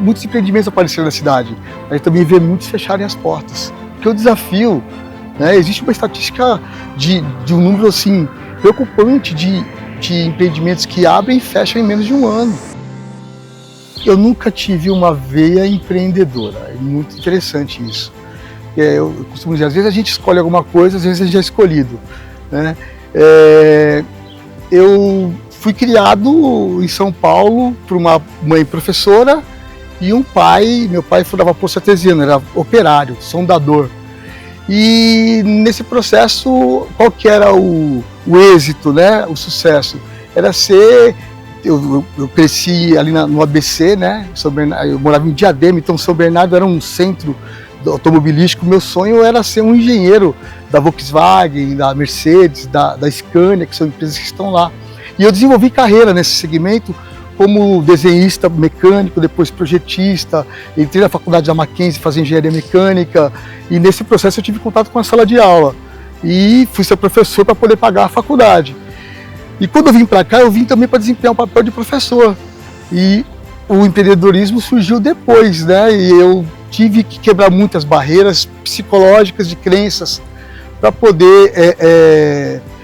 muitos empreendimentos apareceram na cidade, mas também vê muitos fecharem as portas. Porque o desafio, né, existe uma estatística de um número assim, preocupante de empreendimentos que abrem e fecham em menos de um ano. Eu nunca tive uma veia empreendedora, é muito interessante isso. Eu costumo dizer, às vezes a gente escolhe alguma coisa, às vezes a gente é escolhido, né? Eu fui criado em São Paulo por uma mãe professora e um pai. Meu pai fundava poço artesiano, era operário, soldador. E nesse processo, qual que era o êxito, né? O sucesso? Era ser... Eu cresci ali no ABC, né? Eu morava em Diadema, então São Bernardo era um centro automobilístico. Meu sonho era ser um engenheiro da Volkswagen, da Mercedes, da Scania, que são empresas que estão lá. E eu desenvolvi carreira nesse segmento como desenhista mecânico, depois projetista. Entrei na faculdade da Mackenzie fazer engenharia mecânica, e nesse processo eu tive contato com a sala de aula e fui ser professor para poder pagar a faculdade. E quando eu vim para cá, eu vim também para desempenhar um papel de professor. E o empreendedorismo surgiu depois, né? E eu tive que quebrar muitas barreiras psicológicas de crenças para poder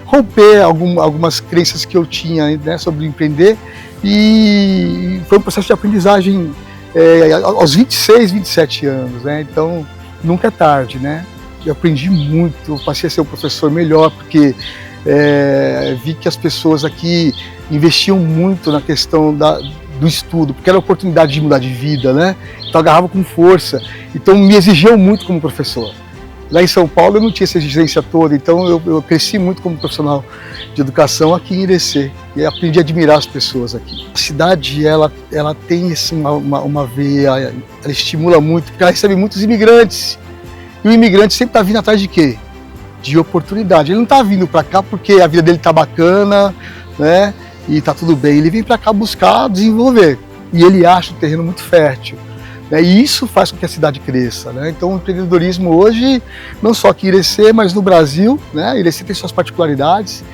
romper algumas crenças que eu tinha, né, sobre empreender. E foi um processo de aprendizagem aos 26, 27 anos, né? Então nunca é tarde, né? Eu aprendi muito, passei a ser um professor melhor, porque vi que as pessoas aqui investiam muito na questão do estudo, porque era a oportunidade de mudar de vida, né? Então agarrava com força, então me exigiam muito como professor. Lá em São Paulo eu não tinha essa exigência toda, então eu cresci muito como profissional de educação aqui em Irecê e aprendi a admirar as pessoas aqui. A cidade, ela tem assim, uma veia, ela estimula muito, porque ela recebe muitos imigrantes, e o imigrante sempre está vindo atrás de quê? De oportunidade. Ele não está vindo para cá porque a vida dele está bacana, né? E está tudo bem. Ele vem para cá buscar desenvolver, e ele acha o terreno muito fértil. E isso faz com que a cidade cresça, né? Então o empreendedorismo hoje, não só aqui em Irecê, mas no Brasil, né? Irecê tem suas particularidades,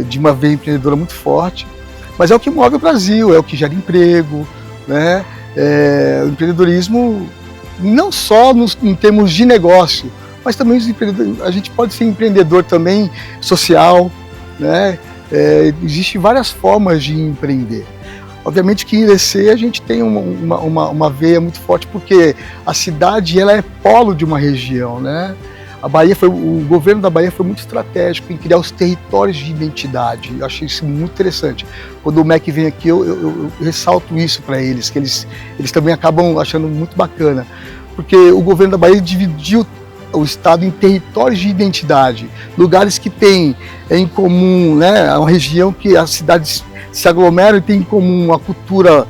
de uma veia empreendedora muito forte, mas é o que move o Brasil, é o que gera emprego, né? O empreendedorismo, não só em termos de negócio, mas também a gente pode ser empreendedor também social, né? Existem várias formas de empreender. Obviamente que em Irecê a gente tem uma veia muito forte, porque a cidade, ela é polo de uma região, né? O governo da Bahia foi muito estratégico em criar os territórios de identidade. Eu achei isso muito interessante. Quando o MEC vem aqui, eu ressalto isso para eles, que eles também acabam achando muito bacana, porque o governo da Bahia dividiu o estado em territórios de identidade, lugares que têm em comum, né, uma região que as cidades se aglomeram e tem em comum uma cultura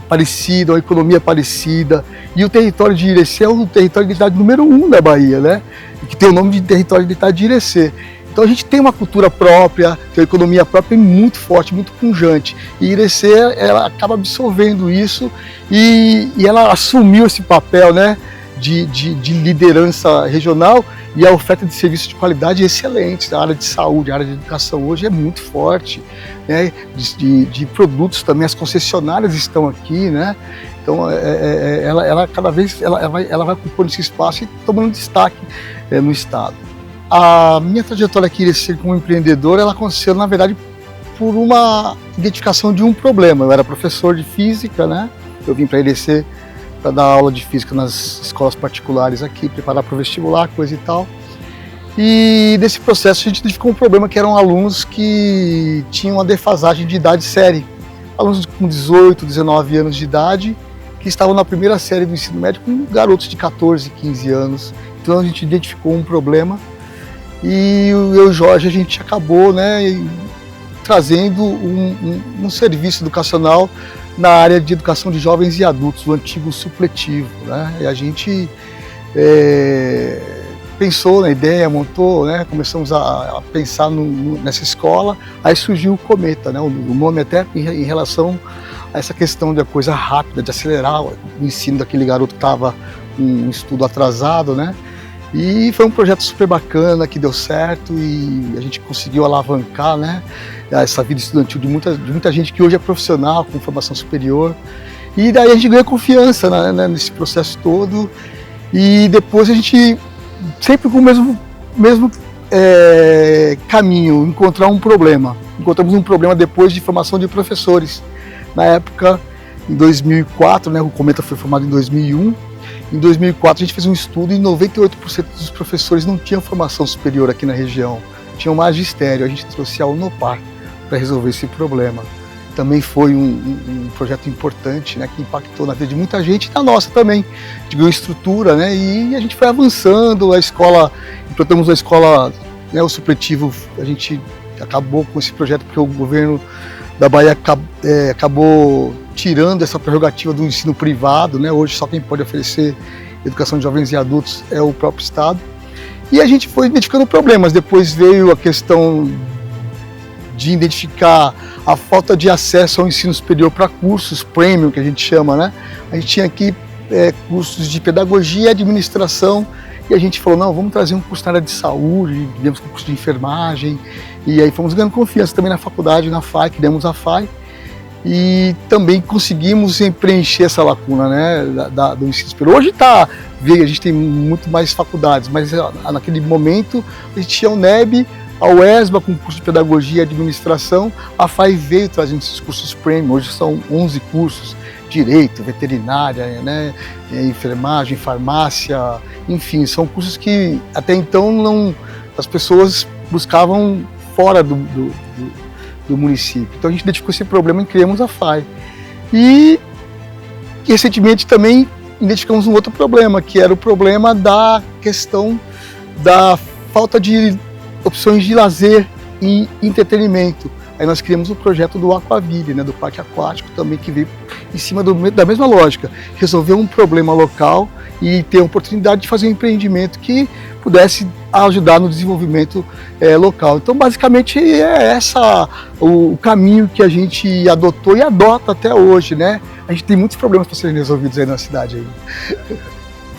parecida, uma economia parecida. E o território de Irecê é o território de identidade número 1 da Bahia, né? Que tem o nome de território de identidade de Irecê. Então a gente tem uma cultura própria, tem uma economia própria muito forte, muito pujante. E Irecê, ela acaba absorvendo isso e ela assumiu esse papel, né, de liderança regional, e a oferta de serviços de qualidade excelentes. A área de saúde, a área de educação hoje é muito forte, né? De produtos também, as concessionárias estão aqui, né? Então ela cada vez ela vai ocupando esse espaço e tomando destaque no estado. A minha trajetória aqui como empreendedor, ela aconteceu, na verdade, por uma identificação de um problema. Eu era professor de física, né? Eu vim para Irecê para dar aula de física nas escolas particulares aqui, preparar para o vestibular, coisa e tal. E nesse processo a gente identificou um problema, que eram alunos que tinham uma defasagem de idade séria. Alunos com 18, 19 anos de idade, que estavam na primeira série do ensino médio, com garotos de 14, 15 anos. Então a gente identificou um problema e eu e o Jorge, a gente acabou, né, trazendo um serviço educacional na área de educação de jovens e adultos, o antigo supletivo, né? E a gente pensou na ideia, montou, né? Começamos a pensar nessa escola, aí surgiu o Cometa, né? O nome até em relação a essa questão da coisa rápida, de acelerar o ensino daquele garoto que estava com um estudo atrasado, né? E foi um projeto super bacana, que deu certo, e a gente conseguiu alavancar, né, essa vida estudantil de muita gente que hoje é profissional, com formação superior. E daí a gente ganha confiança, né, nesse processo todo, e depois a gente, sempre com o mesmo caminho, encontrar um problema. Encontramos um problema depois de formação de professores. Na época, em 2004, né, o Cometa foi formado em 2001, em 2004 a gente fez um estudo e 98% dos professores não tinham formação superior aqui na região, tinham magistério. A gente trouxe a Unopar para resolver esse problema. Também foi um projeto importante, né, que impactou na vida de muita gente e na nossa também. A gente ganhou estrutura, né, e a gente foi avançando, a escola, implantamos a escola, né, o supletivo, a gente acabou com esse projeto porque o governo da Bahia acabou tirando essa prerrogativa do ensino privado, né, hoje só quem pode oferecer educação de jovens e adultos é o próprio Estado. E a gente foi identificando problemas, depois veio a questão de identificar a falta de acesso ao ensino superior para cursos premium, que a gente chama, né? A gente tinha aqui cursos de pedagogia e administração, e a gente falou, não, vamos trazer um curso na área de saúde, demos um curso de enfermagem, e aí fomos ganhando confiança também na faculdade, na FAI, criamos a FAI, e também conseguimos preencher essa lacuna, né, do ensino superior. Hoje a gente tem muito mais faculdades, mas naquele momento a gente tinha o NEB, a UESBA com curso de pedagogia e administração, a FAI veio trazendo esses cursos premium, hoje são 11 cursos, direito, veterinária, né, enfermagem, farmácia, enfim, são cursos que até então as pessoas buscavam fora do município. Então a gente identificou esse problema e criamos a FAI. E recentemente também identificamos um outro problema, que era o problema da questão da falta de opções de lazer e entretenimento. Aí nós criamos o projeto do Aquaville, né, do parque aquático também, que veio em cima da mesma lógica, resolver um problema local e ter a oportunidade de fazer um empreendimento que pudesse ajudar no desenvolvimento local. Então basicamente é o caminho que a gente adotou e adota até hoje, né? A gente tem muitos problemas para serem resolvidos aí na cidade aí.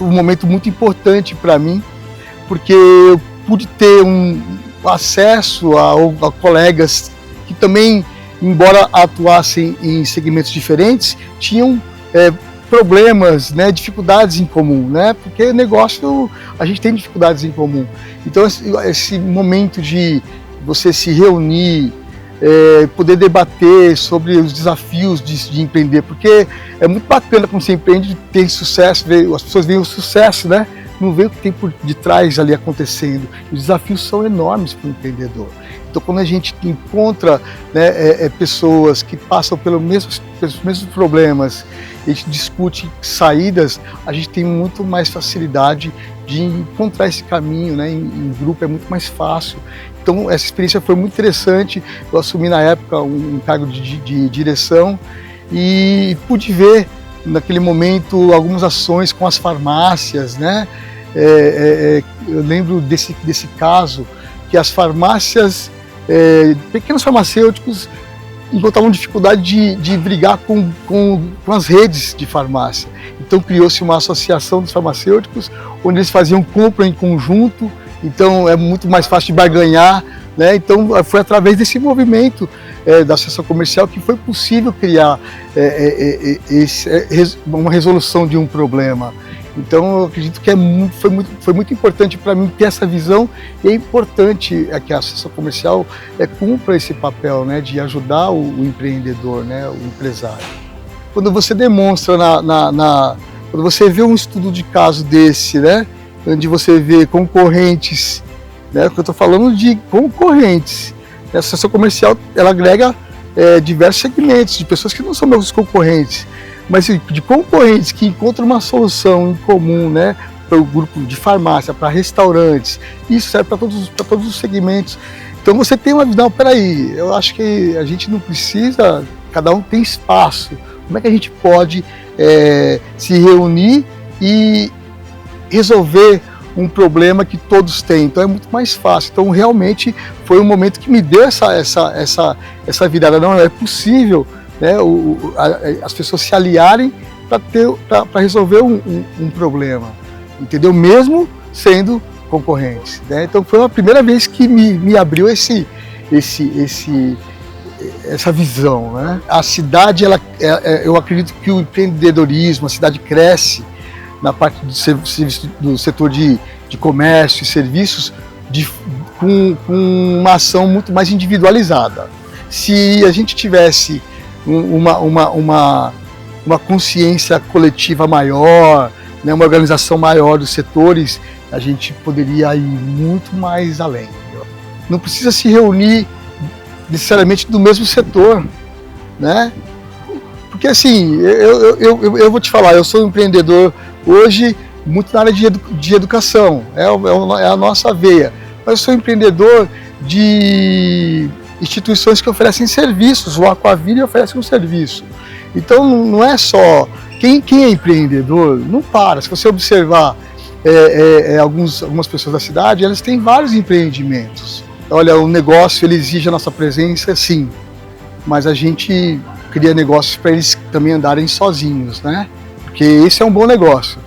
Um momento muito importante para mim, porque eu pude ter um acesso a colegas que também, embora atuassem em segmentos diferentes, tinham problemas, né, dificuldades em comum, né, porque negócio a gente tem dificuldades em comum. Então esse momento de você se reunir, poder debater sobre os desafios de empreender, porque é muito bacana quando você empreende, ter sucesso, as pessoas veem o sucesso, né, não vê o que tem por detrás ali acontecendo. Os desafios são enormes para o empreendedor. Então, quando a gente encontra, né, pessoas que passam pelos mesmos problemas, a gente discute saídas, a gente tem muito mais facilidade de encontrar esse caminho, né, em grupo é muito mais fácil. Então, essa experiência foi muito interessante. Eu assumi na época um cargo de direção e pude ver naquele momento algumas ações com as farmácias, né? Eu lembro desse caso que as farmácias, pequenos farmacêuticos encontravam dificuldade de brigar com as redes de farmácia. Então criou-se uma associação dos farmacêuticos, onde eles faziam compra em conjunto, então é muito mais fácil de barganhar, né? Então foi através desse movimento da associação comercial que foi possível criar uma resolução de um problema. Então eu acredito que foi muito importante para mim ter essa visão, e é importante que a associação comercial cumpra esse papel, né, de ajudar o empreendedor, né, o empresário. Quando você demonstra, quando você vê um estudo de caso desse, né, onde você vê concorrentes, né, eu estou falando de concorrentes, a associação comercial ela agrega diversos segmentos de pessoas que não são meus concorrentes, mas de concorrentes que encontram uma solução em comum, né, para o grupo de farmácia, para restaurantes. Isso serve para todos os segmentos. Então você tem uma visão, peraí, eu acho que a gente não precisa, cada um tem espaço. Como é que a gente pode se reunir e resolver um problema que todos têm? Então é muito mais fácil. Então realmente foi um momento que me deu essa virada. Não, é possível, né, as pessoas se aliarem para resolver um problema, entendeu? Mesmo sendo concorrentes, né? Então foi a primeira vez que me abriu essa visão, né? A cidade, eu acredito que o empreendedorismo, a cidade cresce na parte do setor de comércio e serviços com uma ação muito mais individualizada. Se a gente tivesse uma consciência coletiva maior, né, uma organização maior dos setores, a gente poderia ir muito mais além. Não precisa se reunir necessariamente do mesmo setor, né? Porque assim, eu vou te falar, eu sou um empreendedor hoje muito na área de educação, é a nossa veia, mas eu sou empreendedor de instituições que oferecem serviços, o Aquaville oferece um serviço. Então não é só, quem é empreendedor não para. Se você observar algumas pessoas da cidade, elas têm vários empreendimentos. Olha, o negócio ele exige a nossa presença, sim, mas a gente cria negócios para eles também andarem sozinhos, né? Porque esse é um bom negócio.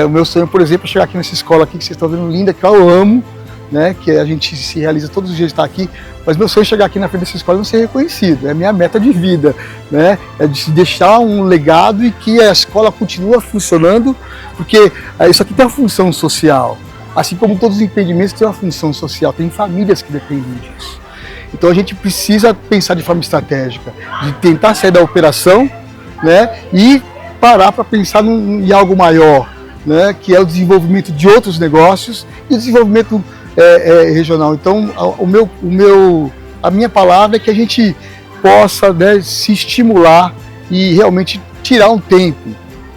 O meu sonho, por exemplo, é chegar aqui nessa escola aqui que vocês estão vendo linda, que eu amo, né? Que a gente se realiza todos os dias de estar aqui, mas meu sonho é chegar aqui na frente dessa escola e não ser reconhecido. É a minha meta de vida, né? É de deixar um legado e que a escola continue funcionando, porque isso aqui tem uma função social. Assim como todos os empreendimentos têm uma função social, tem famílias que dependem disso. Então a gente precisa pensar de forma estratégica, de tentar sair da operação, né, e parar para pensar em algo maior, né, que é o desenvolvimento de outros negócios e o desenvolvimento regional. Então a minha palavra é que a gente possa, né, se estimular e realmente tirar um tempo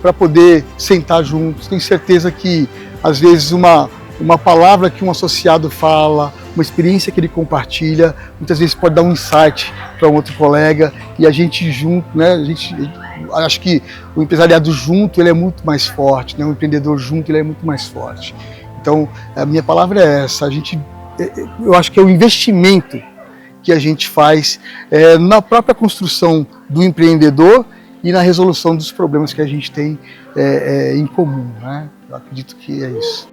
para poder sentar juntos. Tenho certeza que às vezes uma palavra que um associado fala, uma experiência que ele compartilha, muitas vezes pode dar um insight para um outro colega, e a gente junto, né, acho que o empresariado junto ele é muito mais forte, né, o empreendedor junto ele é muito mais forte. Então a minha palavra é essa, eu acho que é o investimento que a gente faz na própria construção do empreendedor e na resolução dos problemas que a gente tem em comum, né? Eu acredito que é isso.